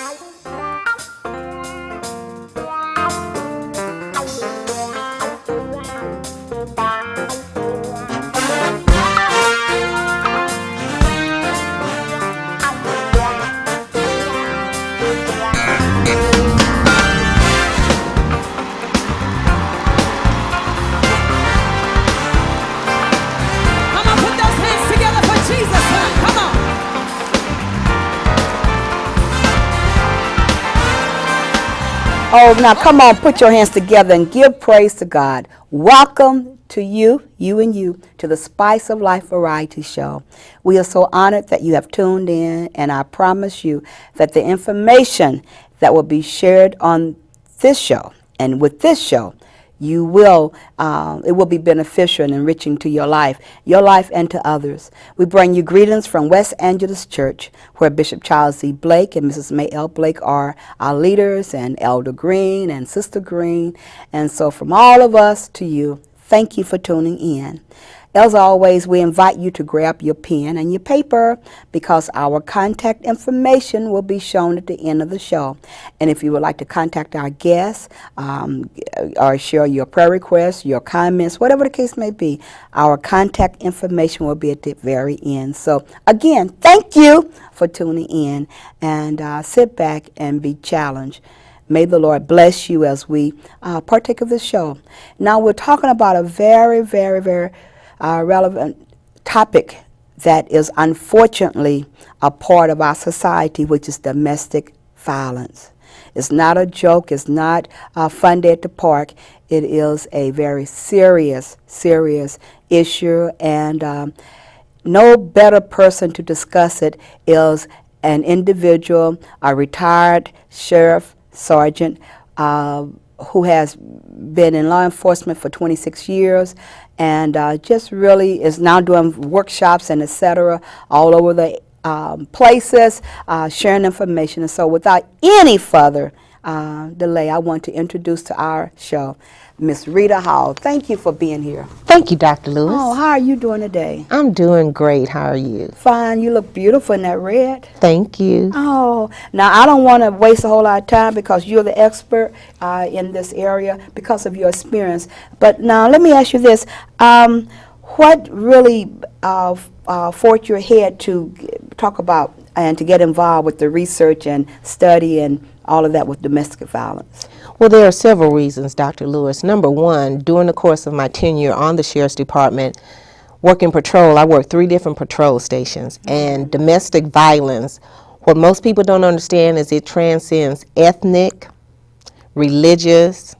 Come on, put those hands together for Jesus. Come on. Oh, now come on, put your hands together and give praise to God. Welcome to you and you, to the Spice of Life variety show. We are so honored that you have tuned in, and I promise you that the information that will be shared on this show and with this show, you will, it will be beneficial and enriching to your life and to others. We bring you greetings from West Angeles Church, where Bishop Charles E. Blake and Mrs. May L. Blake are our leaders, and Elder Green and Sister Green. And so from all of us to you, thank you for tuning in. As always, we invite you to grab your pen and your paper, because our contact information will be shown at the end of the show. And if you would like to contact our guests or share your prayer requests, your comments, whatever the case may be, our contact information will be at the very end. So again, thank you for tuning in, and sit back and be challenged. May the Lord bless you as we partake of this show. Now we're talking about a very, very, very relevant topic that is unfortunately a part of our society, which is domestic violence. It's not a joke. It's not a fun day at the park. It is a very serious, serious issue, and no better person to discuss it is an individual, a retired sheriff sergeant who has been in law enforcement for 26 years, and just really is now doing workshops and etc. all over the places, sharing information. And so without any further delay, I want to introduce to our show Miss Rita Hall. Thank you for being here. Thank you, Dr. Lewis. Oh, how are you doing today? I'm doing great. How are you? Fine. You look beautiful in that red. Thank you. Oh, now I don't want to waste a whole lot of time, because you're the expert in this area because of your experience. But now let me ask you this. What really forced your head to talk about and to get involved with the research and study and all of that with domestic violence? Well, there are several reasons, Dr. Lewis. Number one, during the course of my tenure on the Sheriff's Department, working patrol, I worked 3 different patrol stations. And domestic violence, what most people don't understand is it transcends ethnic, religious,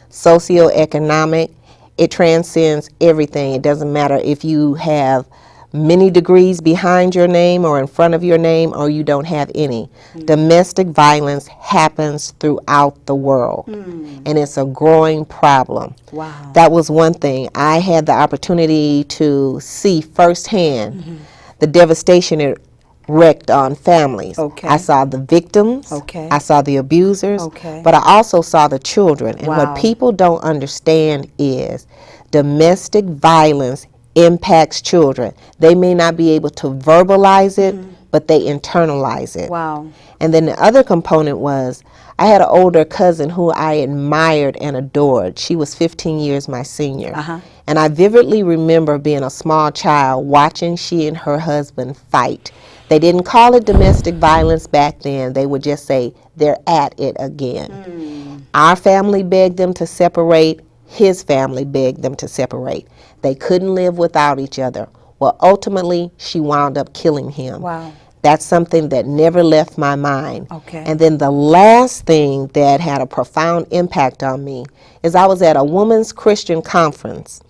socioeconomic. It transcends everything. It doesn't matter if you have many degrees behind your name or in front of your name, or you don't have any. Domestic violence happens throughout the world, and it's a growing problem. Wow. That was one thing. I had the opportunity to see firsthand the devastation it wreaked on families. Okay. I saw the victims, Okay. I saw the abusers, Okay. but I also saw the children. And Wow. what people don't understand is domestic violence impacts children. They may not be able to verbalize it, but they internalize it. Wow. And then the other component was, I had an older cousin who I admired and adored. She was 15 years my senior. And I vividly remember being a small child watching she and her husband fight. They didn't call it domestic violence back then. They would just say, they're at it again. Our family begged them to separate. His family begged them to separate. They couldn't live without each other. Well, ultimately, she wound up killing him. Wow. That's something that never left my mind. Okay. And then the last thing that had a profound impact on me is I was at a women's Christian conference,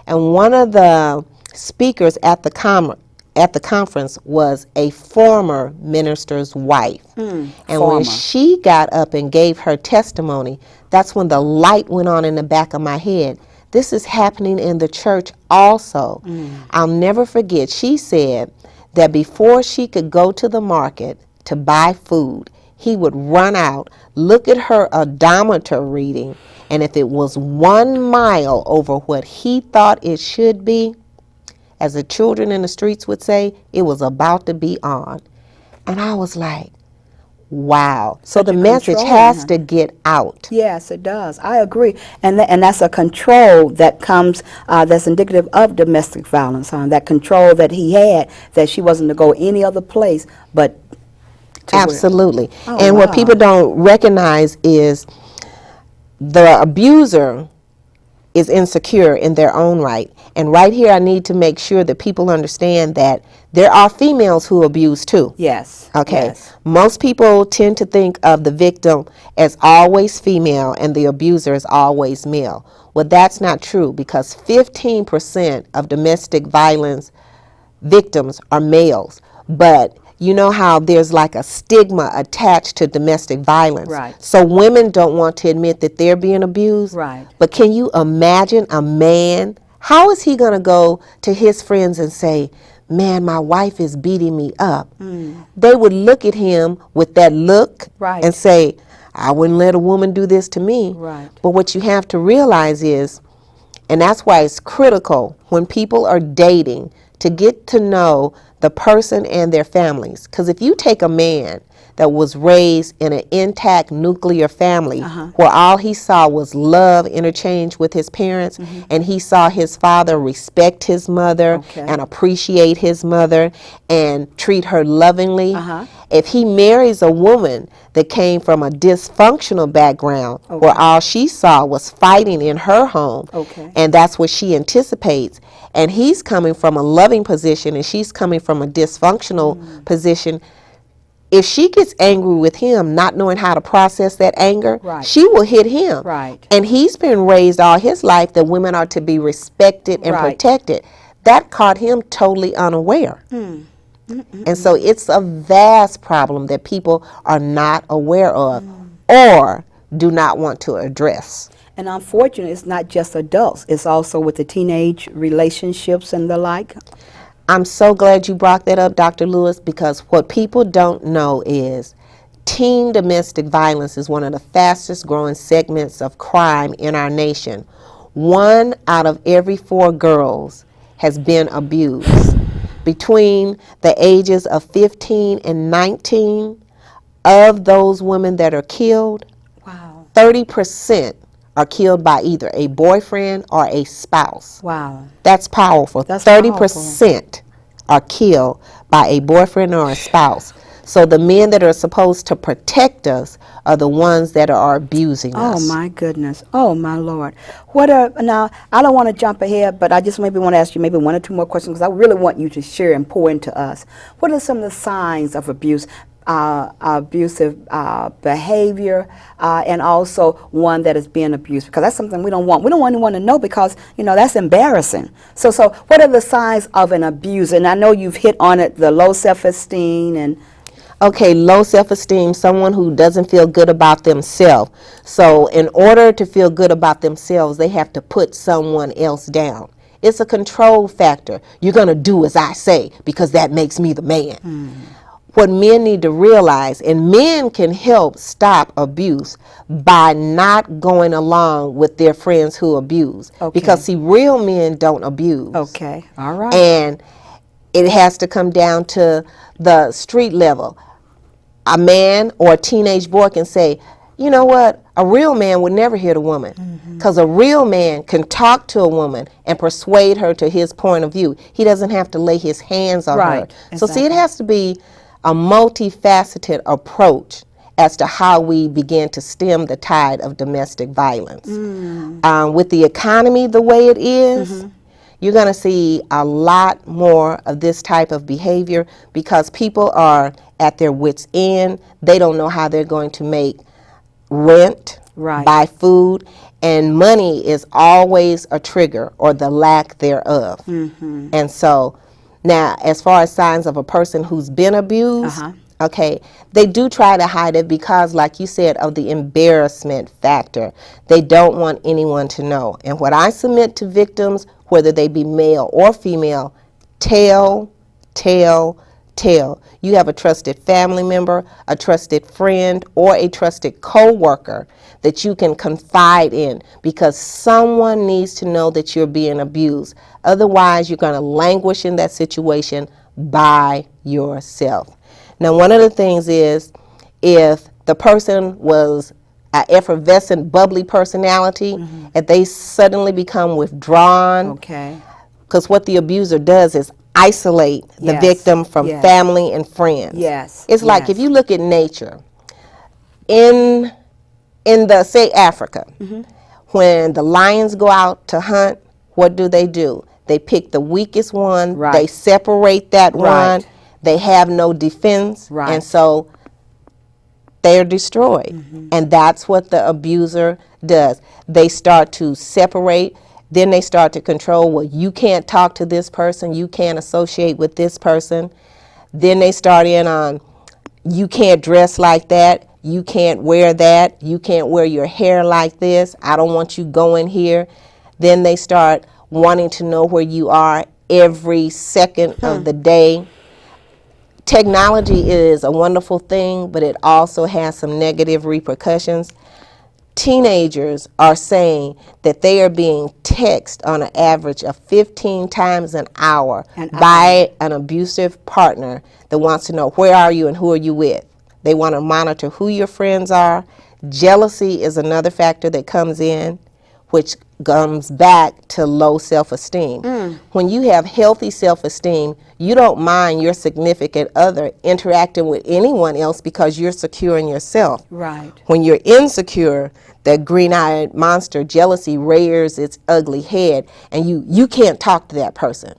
and one of the speakers at the conference was a former minister's wife. And when she got up and gave her testimony, that's when the light went on in the back of my head. This is happening in the church also. I'll never forget, she said that before she could go to the market to buy food, he would run out, look at her odometer reading, and if it was 1 mile over what he thought it should be, as the children in the streets would say, it was about to be on. And I was like, Wow. So Such the a message control, has huh? to get out. Yes, it does. I agree, and that's a control that comes that's indicative of domestic violence. That control that he had, that she wasn't to go any other place but to where. Absolutely. Oh And what people wow. don't recognize is the abuser is insecure in their own right. And right here, I need to make sure that people understand that there are females who abuse too. Yes. Okay. Yes. Most people tend to think of the victim as always female and the abuser as always male. Well, that's not true, because 15% of domestic violence victims are males. But you know how there's like a stigma attached to domestic violence. Right. So women don't want to admit that they're being abused. Right. But can you imagine a man? How is he going to go to his friends and say, man, my wife is beating me up? They would look at him with that look Right. and say, I wouldn't let a woman do this to me. Right. But what you have to realize is, and that's why it's critical when people are dating to get to know the person and their families. Because if you take a man that was raised in an intact nuclear family where all he saw was love interchange with his parents, and he saw his father respect his mother and appreciate his mother and treat her lovingly, if he marries a woman that came from a dysfunctional background where all she saw was fighting in her home, and that's what she anticipates, and he's coming from a loving position and she's coming from a dysfunctional position, if she gets angry with him, not knowing how to process that anger, she will hit him. Right. And he's been raised all his life that women are to be respected and protected. That caught him totally unaware. And so it's a vast problem that people are not aware of or do not want to address. And unfortunately, it's not just adults. It's also with the teenage relationships and the like. I'm so glad you brought that up, Dr. Lewis, because what people don't know is teen domestic violence is one of the fastest growing segments of crime in our nation. 1 out of every 4 girls has been abused. Between the ages of 15 and 19, of those women that are killed, 30% are killed by either a boyfriend or a spouse. Wow. That's powerful. That's 30% are killed by a boyfriend or a spouse. So the men that are supposed to protect us are the ones that are abusing us. Oh my goodness. Oh my Lord. Now, I don't want to jump ahead, but I just maybe want to ask you maybe 1 or 2 more questions, because I really want you to share and pour into us. What are some of the signs of abuse? Abusive behavior, and also one that is being abused, because that's something we don't want. We don't want anyone to know, because that's embarrassing. So what are the signs of an abuser? And I know you've hit on it, the low self-esteem and. Okay, low self-esteem, someone who doesn't feel good about themselves. So in order to feel good about themselves, they have to put someone else down. It's a control factor. You're going to do as I say because that makes me the man. What men need to realize, and men can help stop abuse by not going along with their friends who abuse. Because see, real men don't abuse. Okay, all right. And it has to come down to the street level. A man or a teenage boy can say, you know what, a real man would never hit a woman, because a real man can talk to a woman and persuade her to his point of view. He doesn't have to lay his hands on her. So see, it has to be a multifaceted approach as to how we begin to stem the tide of domestic violence. With the economy the way it is, you're going to see a lot more of this type of behavior, because people are at their wits' end. They don't know how they're going to make rent, buy food, and money is always a trigger, or the lack thereof. And so now, as far as signs of a person who's been abused, okay, they do try to hide it because, like you said, of the embarrassment factor. They don't want anyone to know. And what I submit to victims, whether they be male or female, tell. You have a trusted family member, a trusted friend, or a trusted co-worker that you can confide in, because someone needs to know that you're being abused. Otherwise, you're going to languish in that situation by yourself. Now, one of the things is, if the person was an effervescent, bubbly personality, if they suddenly become withdrawn, Okay. because what the abuser does is isolate the Yes, victim from yes. family and friends. Yes, It's like if yes. you look at nature, in the, say, Africa, when the lions go out to hunt, what do? They pick the weakest one, Right. they separate that Right. one, they have no defense, Right. and so they're destroyed. And that's what the abuser does. They start to separate, then they start to control, well, you can't talk to this person, you can't associate with this person. Then they start in on, you can't dress like that, you can't wear that, you can't wear your hair like this, I don't want you going here. Then they start wanting to know where you are every second of the day. Technology is a wonderful thing, but it also has some negative repercussions. Teenagers are saying that they are being texted on an average of 15 times an hour by an abusive partner that wants to know where are you and who are you with. They want to monitor who your friends are. Jealousy is another factor that comes in, which comes back to low self-esteem. When you have healthy self-esteem, you don't mind your significant other interacting with anyone else because you're secure in yourself. Right. When you're insecure, that green-eyed monster, jealousy, rears its ugly head, and you can't talk to that person.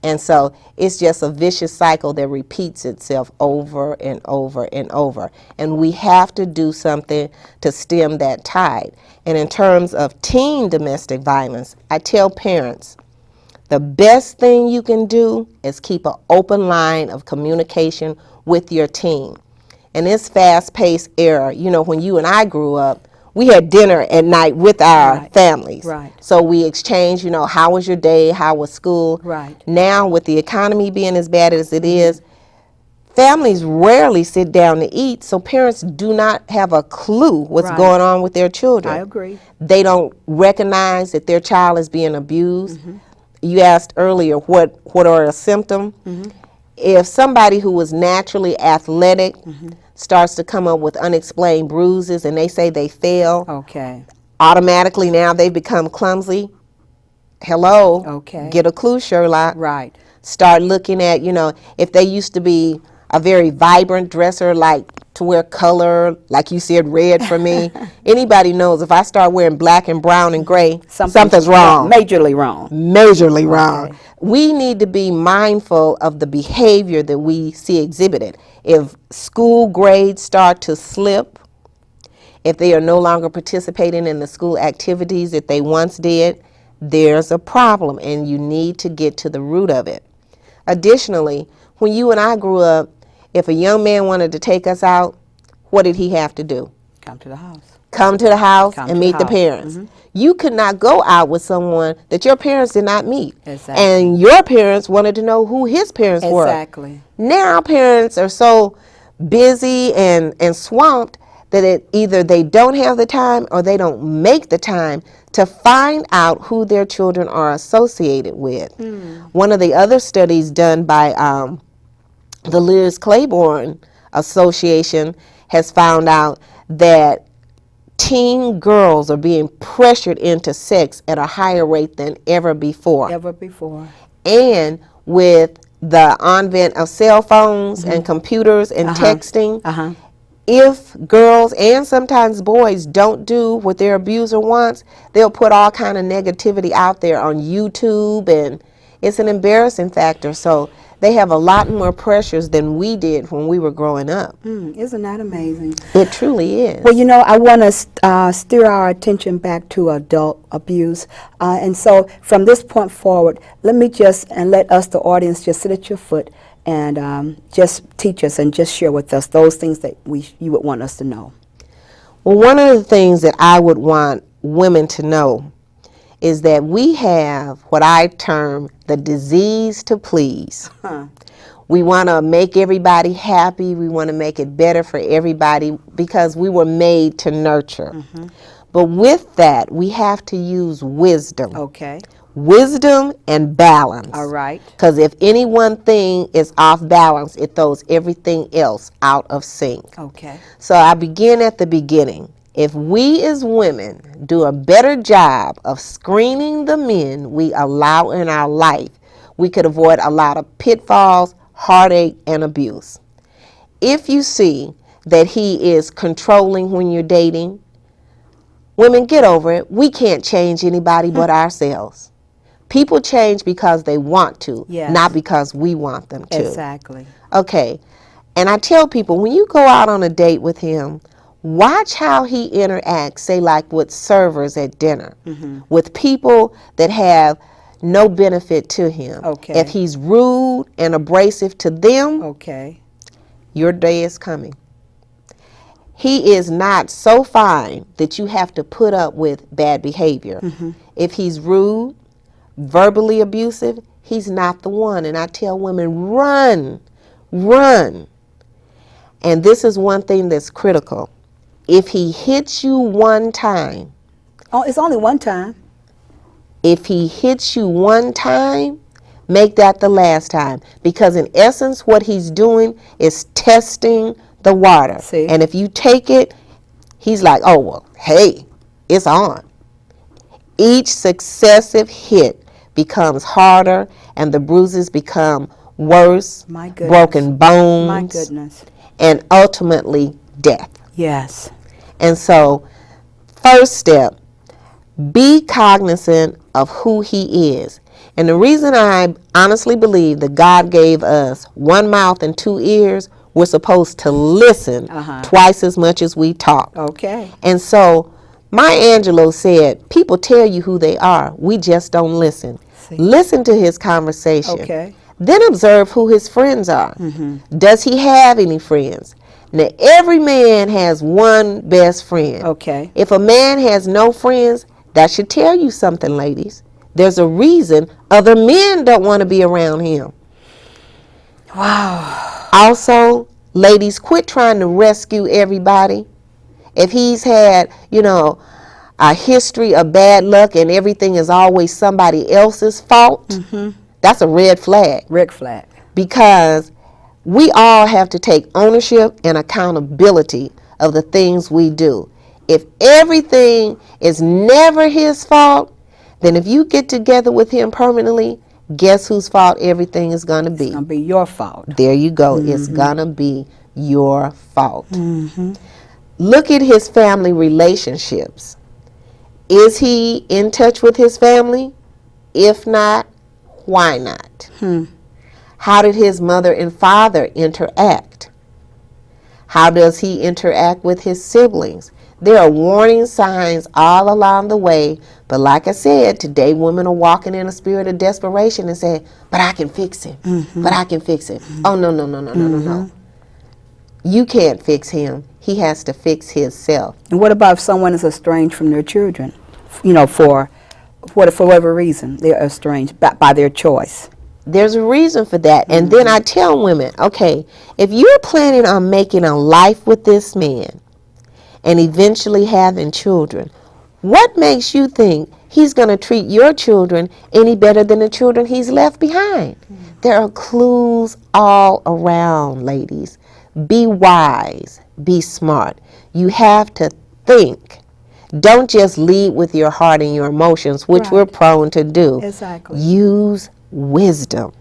And so it's just a vicious cycle that repeats itself over and over and over. And we have to do something to stem that tide. And in terms of teen domestic violence, I tell parents, the best thing you can do is keep an open line of communication with your teen. In this fast-paced era, you know, when you and I grew up, we had dinner at night with our families. Right. So we exchanged, you know, how was your day? How was school? Right. Now, with the economy being as bad as it is, families rarely sit down to eat, so parents do not have a clue what's Right. going on with their children. I agree. They don't recognize that their child is being abused. You asked earlier, what are a symptom? If somebody who was naturally athletic starts to come up with unexplained bruises and they say they fell, Okay. automatically now they've become clumsy. Hello. Okay. Get a clue, Sherlock. Right. Start looking at, you know, if they used to be a very vibrant dresser, like to wear color, like you said, red for me. Anybody knows if I start wearing black and brown and gray, something's wrong. Majorly wrong. Majorly wrong. We need to be mindful of the behavior that we see exhibited. If school grades start to slip, if they are no longer participating in the school activities that they once did, there's a problem and you need to get to the root of it. Additionally, when you and I grew up, if a young man wanted to take us out, what did he have to do? Come to the house. Come to the house Come and to meet the the house. parents. You could not go out with someone that your parents did not meet. Exactly. And your parents wanted to know who his parents were. Exactly. Now parents are so busy and swamped that either they don't have the time or they don't make the time to find out who their children are associated with. One of the other studies done by the Liz Claiborne Association has found out that teen girls are being pressured into sex at a higher rate than ever before. Ever before. And with the advent of cell phones and computers and texting, if girls and sometimes boys don't do what their abuser wants, they'll put all kind of negativity out there on YouTube, and it's an embarrassing factor. So they have a lot more pressures than we did when we were growing up. Isn't that amazing? It truly is. Well, you know, I want to steer our attention back to adult abuse. And so from this point forward, let me let us, the audience, just sit at your foot and just teach us and just share with us those things that you would want us to know. Well, one of the things that I would want women to know is that we have what I term the disease to please. We want to make everybody happy. We want to make it better for everybody because we were made to nurture. But with that, we have to use wisdom. Okay. wisdom and balance. All right. Because if any one thing is off balance, it throws everything else out of sync. Okay. So I begin at the beginning. If we as women do a better job of screening the men we allow in our life, we could avoid a lot of pitfalls, heartache, and abuse. If you see that he is controlling when you're dating, women, get over it. We can't change anybody but ourselves. People change because they want to, Yes. not because we want them to. Exactly. Okay. And I tell people, when you go out on a date with him, watch how he interacts, say like with servers at dinner, with people that have no benefit to him. Okay. If he's rude and abrasive to them, Okay. your day is coming. He is not so fine that you have to put up with bad behavior. If he's rude, verbally abusive, he's not the one. And I tell women, run, run. And this is one thing that's critical. If he hits you one time, Oh, it's only one time. if he hits you one time, make that the last time. Because in essence, what he's doing is testing the water. See? And if you take it, he's like, oh, well, hey, it's on. Each successive hit becomes harder and the bruises become worse, My goodness. broken bones, My goodness. and ultimately death. Yes. And so, first step, be cognizant of who he is. And the reason I honestly believe that God gave us one mouth and two ears, we're supposed to listen twice as much as we talk. Okay. And so, Maya Angelou said, people tell you who they are. We just don't listen. See. Listen to his conversation. Okay. Then observe who his friends are. Does he have any friends? Now, every man has one best friend. Okay. If a man has no friends, that should tell you something, ladies. There's a reason other men don't want to be around him. Wow. Also, ladies, quit trying to rescue everybody. If he's had, a history of bad luck and everything is always somebody else's fault, that's a red flag. Red flag. Because we all have to take ownership and accountability of the things we do. If everything is never his fault, then if you get together with him permanently, guess whose fault everything is going to be? It's going to be your fault. There you go. It's going to be your fault. Look at his family relationships. Is he in touch with his family? If not, why not? How did his mother and father interact? How does he interact with his siblings? There are warning signs all along the way, but like I said, today women are walking in a spirit of desperation and saying, but I can fix him, but I can fix it. Oh, no. You can't fix him. He has to fix himself. And what about if someone is estranged from their children? For whatever reason, they're estranged by their choice. There's a reason for that. And then I tell women, okay, if you're planning on making a life with this man and eventually having children, what makes you think he's going to treat your children any better than the children he's left behind? There are clues all around, ladies. Be wise. Be smart. You have to think. Don't just lead with your heart and your emotions, which we're prone to do. Exactly. Use wisdom.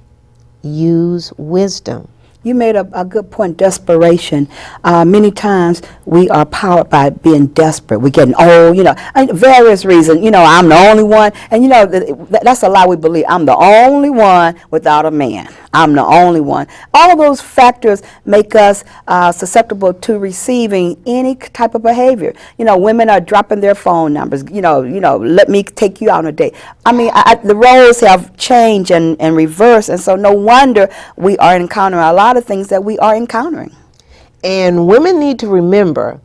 Use wisdom. You made a good point, desperation. Many times we are powered by being desperate. We're getting old, and various reasons. I'm the only one. And, that's a lie we believe. I'm the only one without a man. I'm the only one. All of those factors make us susceptible to receiving any type of behavior. Women are dropping their phone numbers. Let me take you out on a date. I mean, the roles have changed and reversed. And so no wonder we are encountering a lot of things that we are encountering. And women need to remember,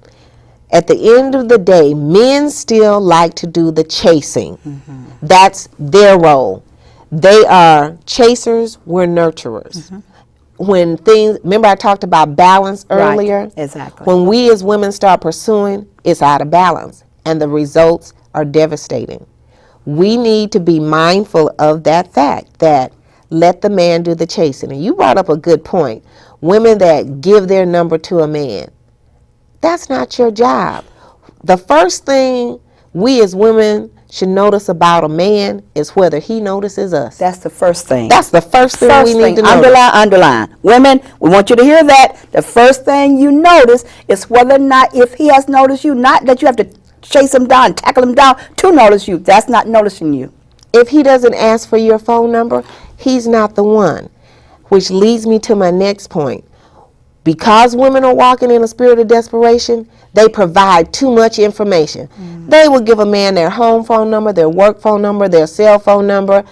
at the end of the day, men still like to do the chasing. That's their role. They are chasers, we're nurturers. When things, remember I talked about balance earlier? Right, exactly. When we as women start pursuing, it's out of balance and the results are devastating. we need to be mindful of that fact, that let the man do the chasing. And you brought up a good point. Women that give their number to a man, that's not your job. The first thing we as women should notice about a man is whether he notices us. That's the first thing. That's the first thing we need to notice. Underline. Women, we want you to hear that. The first thing you notice is whether or not, if he has noticed you, not that you have to chase him down, tackle him down to notice you. That's not noticing you. If he doesn't ask for your phone number, he's not the one. Which leads me to my next point. Because women are walking in a spirit of desperation, they provide too much information. They will give a man their home phone number, their work phone number, their cell phone number,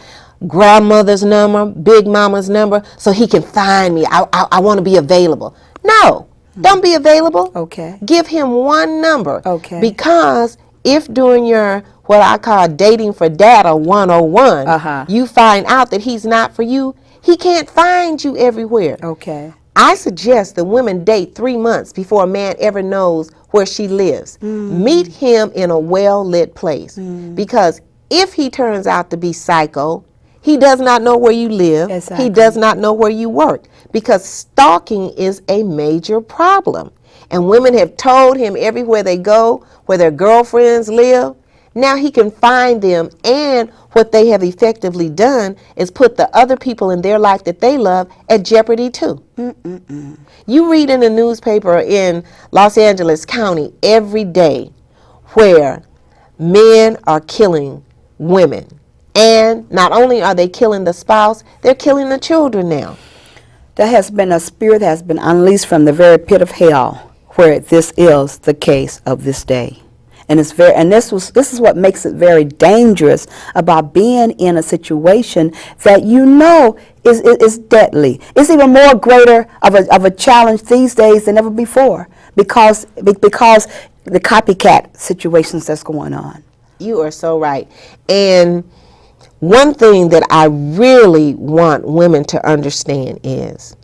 grandmother's number, big mama's number, so he can find me. I want to be available. No, don't be available. Okay. Give him one number. Okay. Because if during your, what I call dating for data 101, you find out that he's not for you, he can't find you everywhere. Okay. I suggest that women date 3 months before a man ever knows where she lives. Meet him in a well-lit place. Because if he turns out to be psycho, he does not know where you live. Exactly. He does not know where you work. Because stalking is a major problem. And women have told him everywhere they go, where their girlfriends live. Now he can find them, and what they have effectively done is put the other people in their life that they love at jeopardy too. You read in the newspaper in Los Angeles County every day where men are killing women. And not only are they killing the spouse, they're killing the children now. There has been a spirit that has been unleashed from the very pit of hell where this is the case of this day. And it's very, and this is what makes it very dangerous about being in a situation that you know is deadly. It's even more greater of a challenge these days than ever before because the copycat situations that's going on. You are so right. And one thing that I really want women to understand is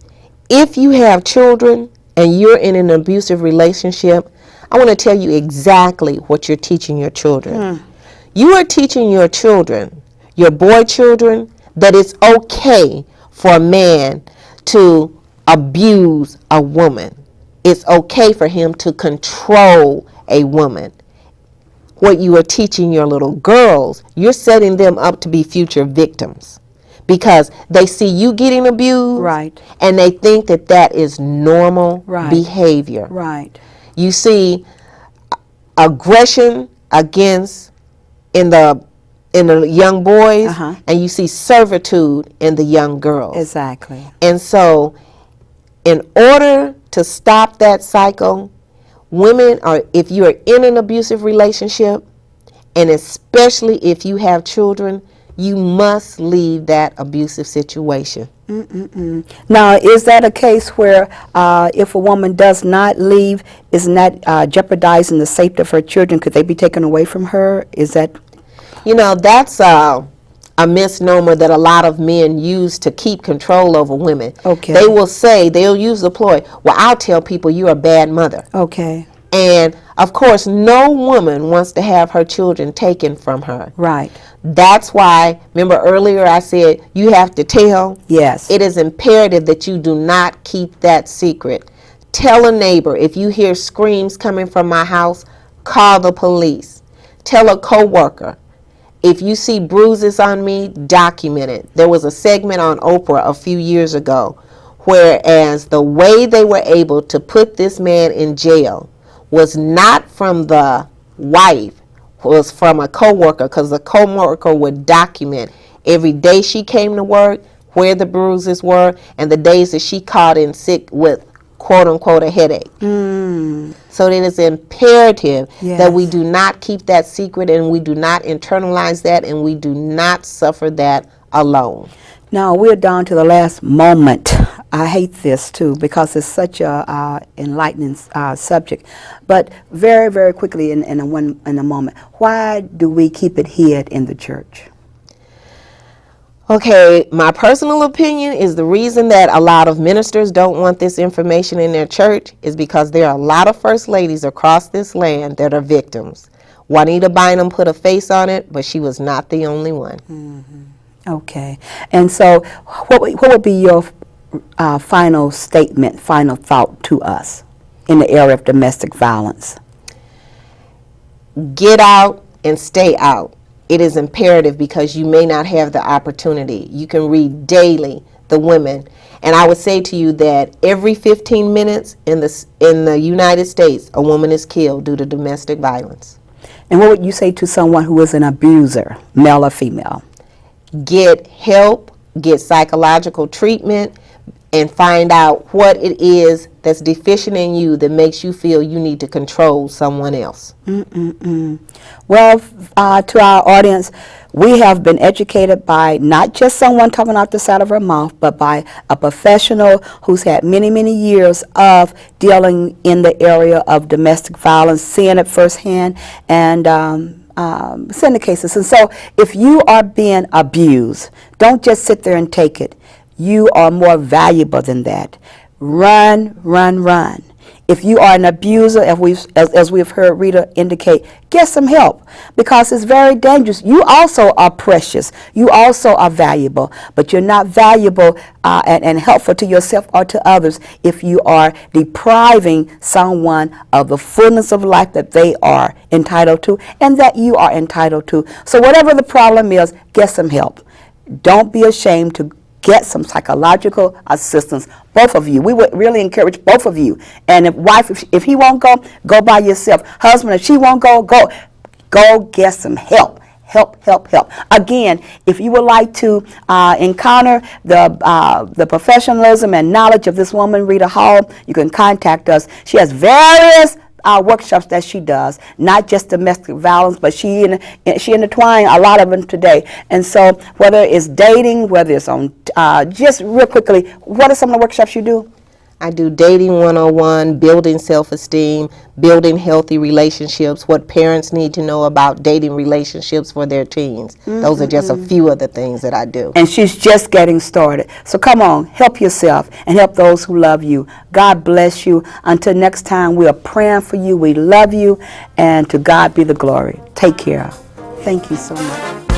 if you have children and you're in an abusive relationship, I want to tell you exactly what you're teaching your children. You are teaching your children, your boy children, that it's okay for a man to abuse a woman. It's okay for him to control a woman. What you are teaching your little girls, you're setting them up to be future victims because they see you getting abused, right, and they think that that is normal right, behavior. Right. You see aggression against in the young boys, and you see servitude in the young girls. Exactly. And so, in order to stop that cycle, women are, if you are in an abusive relationship, and especially if you have children, you must leave that abusive situation. Now, is that a case where if a woman does not leave, isn't that jeopardizing the safety of her children? Could they be taken away from her? Is that? You know, that's a misnomer that a lot of men use to keep control over women. Okay. They will say, they'll use the ploy, well, I'll tell people you're a bad mother. Okay. And, of course, no woman wants to have her children taken from her. Right. That's why, remember earlier I said you have to tell? Yes. It is imperative that you do not keep that secret. Tell a neighbor, if you hear screams coming from my house, call the police. Tell a coworker. If you see bruises on me, document it. There was a segment on Oprah a few years ago, whereas the way they were able to put this man in jail was not from the wife, was from a coworker, because the coworker would document every day she came to work, where the bruises were, and the days that she called in sick with quote unquote a headache. So it is imperative that we do not keep that secret, and we do not internalize that, and we do not suffer that alone. Now we're down to the last moment. I hate this too because it's such a enlightening subject. But very, very quickly in a moment, why do we keep it hid in the church? Okay, my personal opinion is the reason that a lot of ministers don't want this information in their church is because there are a lot of first ladies across this land that are victims. Juanita Bynum put a face on it, but she was not the only one. Okay. And so what would be your final statement, final thought to us in the area of domestic violence? Get out and stay out. It is imperative because you may not have the opportunity. You can read daily the women. And I would say to you that every 15 minutes in the United States, a woman is killed due to domestic violence. And what would you say to someone who is an abuser, male or female? Get help, get psychological treatment, and find out what it is that's deficient in you that makes you feel you need to control someone else. Well, to our audience, we have been educated by not just someone talking out the side of her mouth, but by a professional who's had many, many years of dealing in the area of domestic violence, seeing it firsthand, and seeing the cases. And so if you are being abused, don't just sit there and take it. You are more valuable than that. Run, run, run. If you are an abuser, as we've heard Rita indicate, get some help because it's very dangerous. You also are precious. You also are valuable, but you're not valuable and helpful to yourself or to others if you are depriving someone of the fullness of life that they are entitled to and that you are entitled to. So whatever the problem is, get some help. Don't be ashamed to get some psychological assistance, both of you. We would really encourage both of you. And if wife, if he won't go, go by yourself. Husband, if she won't go, go get some help. Help. Again, if you would like to encounter the professionalism and knowledge of this woman, Rita Hall, you can contact us. She has various workshops that she does, not just domestic violence, but she intertwined a lot of them today. And so whether it's dating, whether it's on, just real quickly, what are some of the workshops you do? I do dating 101, building self-esteem, building healthy relationships, what parents need to know about dating relationships for their teens. Those are just a few of the things that I do. And she's just getting started. So come on, help yourself and help those who love you. God bless you. Until next time, we are praying for you. We love you. And to God be the glory. Take care. Thank you so much.